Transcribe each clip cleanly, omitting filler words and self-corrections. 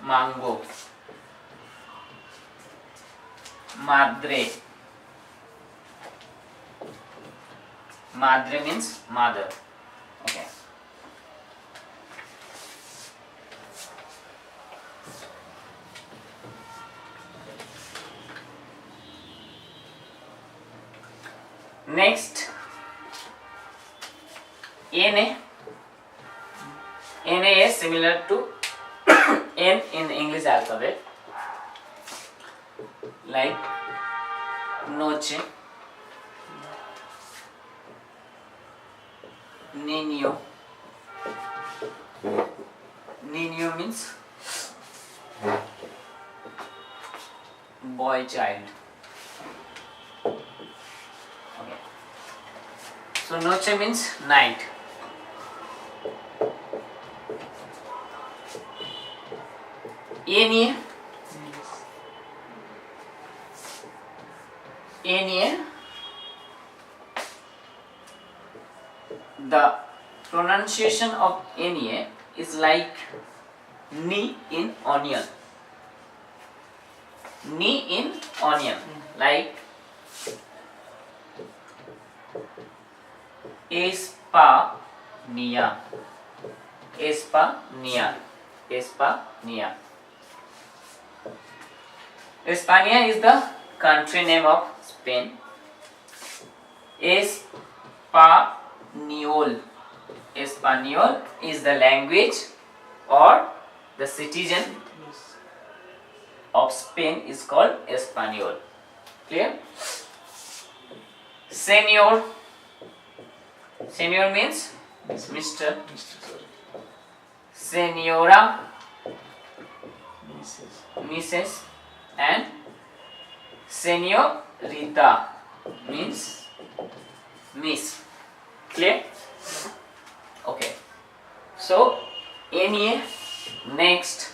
mango. Madre. Madre means mother. Okay. Next, NA. NA is similar to N in the English alphabet, like noche, niño. Niño means boy child. Okay. So noche means night. Enie. The pronunciation of enie is like ni in onion. Ni in onion, like España. España. España. España is the country name of Spain. Español. Español is the language or the citizen of Spain is called Español. Clear? Señor. Señor means Mr. Señora, Mrs. and Señorita means Miss. Clear? Okay. So, any next.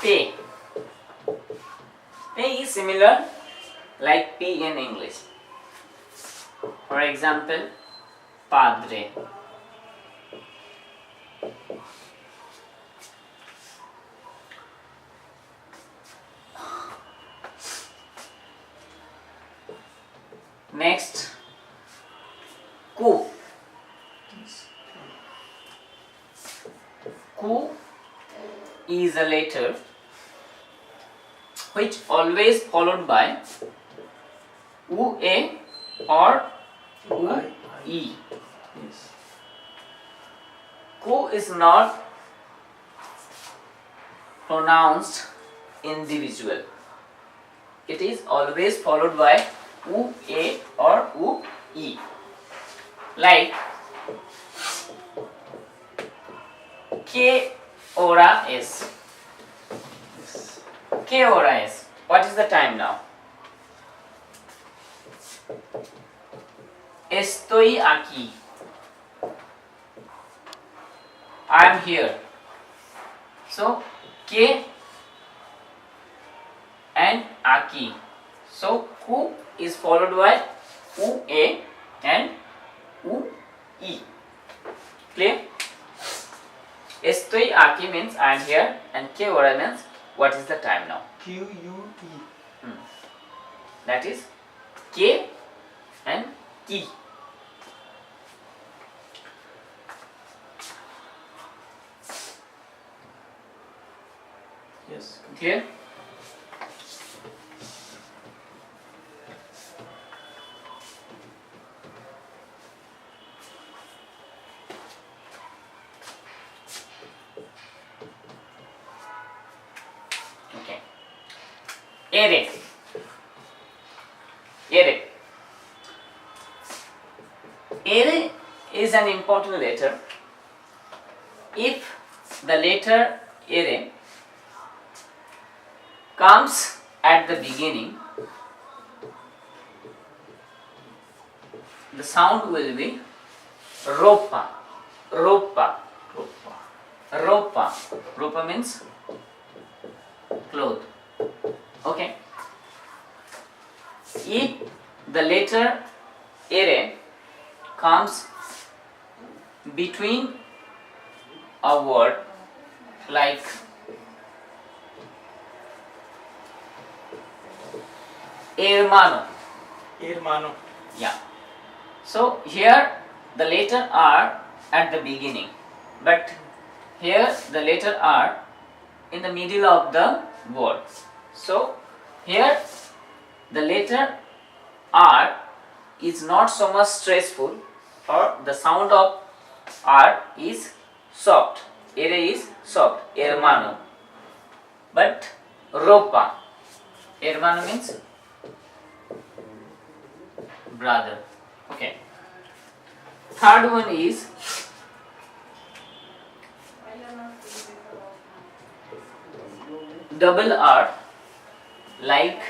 Pay. Pay is similar like P in English. For example, padre. Next, Q. Q is a letter which always followed by UA or UE. Q is not pronounced individual. It is always followed by UA or UE. Like ¿Qué hora es? ¿Qué hora es? What is the time now? Estoy aquí. I am here. So, ¿qué and aquí. So, Q is followed by UA and UE. Clear? Estoy aquí means I am here, and ¿qué hora means what is the time now? QUE. That is ¿qué and qui. Yes. Clear? Okay. Ere. Ere. Ere is an important letter. If the letter ere comes at the beginning, the sound will be ropa. Ropa. Ropa. Ropa means cloth. Okay. If the letter ere comes between a word like hermano, Hermano. yeah. So here the letter R at the beginning, but here the letter R in the middle of the word. So here the letter R is not so much stressful, or the sound of R is soft. Ere is soft, hermano. But ropa, hermano means brother. Okay. Third one is double R, like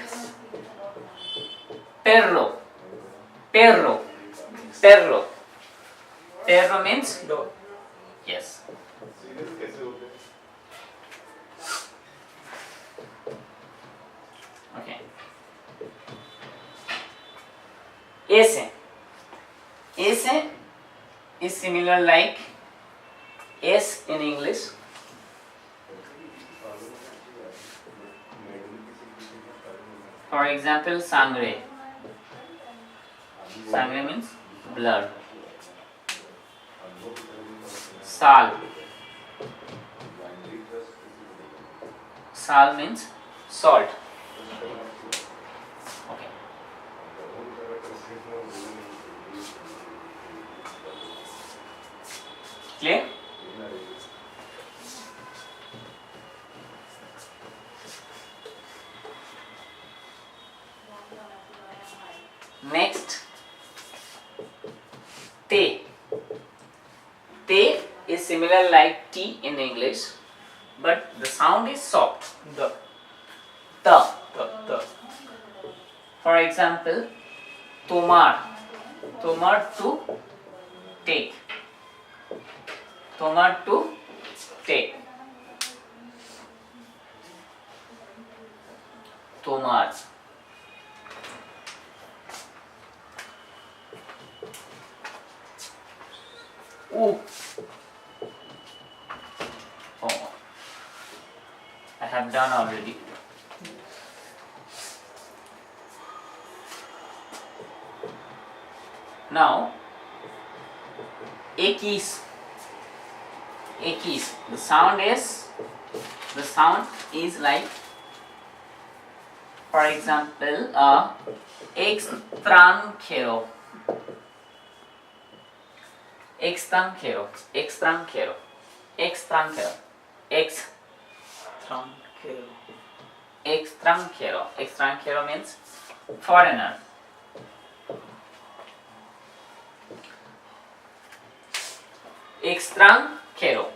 perro, perro, perro. Perro means Dog. yes. Okay. Ese. Ese is similar like S in English. For example, sangre. Sangre means blood. Sal. Sal means salt. Okay. Clear? Next, te. Te is similar like T in English, but the sound is soft. The. Ta. The. For example, tomar. Tomar to take. Tomar to take. Tomar. Oh, I have done already. Now, X. X. The sound is like, for example, extranjero. Extranjero, extranjero, extranjero, Tranquilo. extranjero. Extranjero means foreigner. Extranjero.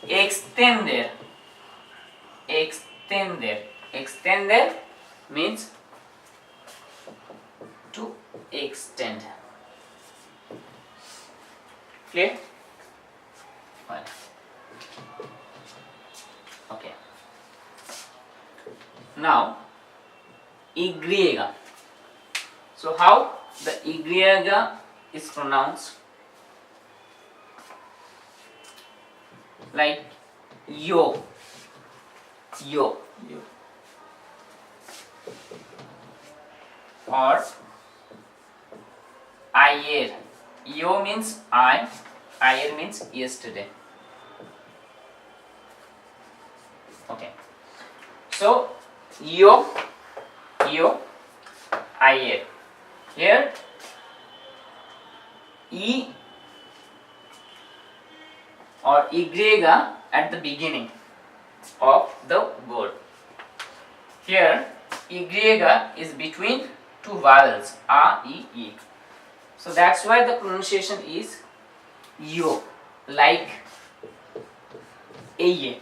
Extender. Extender. Extender means to extend. Clear? Fine. Okay. Now, Y. So how the Y is pronounced? Like yo. Yo. You. Or ayer. Yo means I, ayer means yesterday. Okay. So yo, ayer. Here E or Y at the beginning of the word. Here Y is between two vowels A, E, E. So that's why the pronunciation is yo, like eye.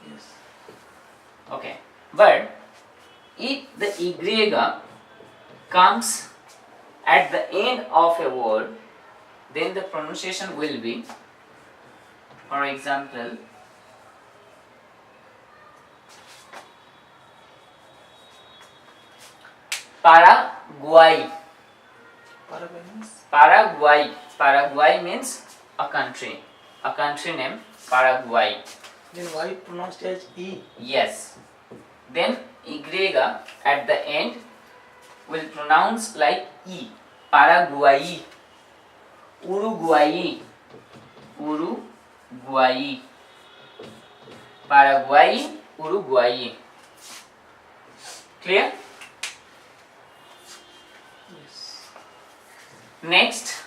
Yes. Okay. But if the Y comes at the end of a word, then the pronunciation will be, for example, Paraguay. Paraguay means? Paraguay. Paraguay means a country. A country name Paraguay. Then why pronounced as E? Yes. Then Y at the end will pronounce like E. Paraguay. Uruguay. Uruguay. Paraguay, Uruguay. Clear? Yes. Next,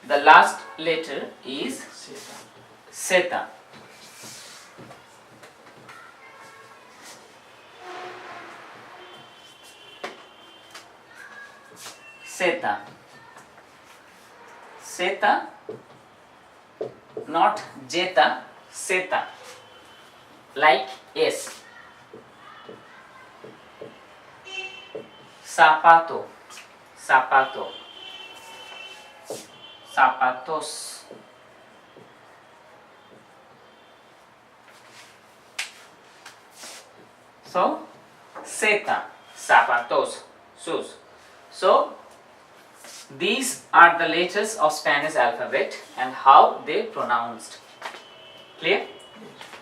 the last letter is Seta. Zeta. Zeta. Zeta, not Jeta, Zeta, like S. Zapato, zapato, zapatos. So, Zeta, zapatos, shoes. So, these are the letters of Spanish alphabet and how they pronounced. Clear? Yes.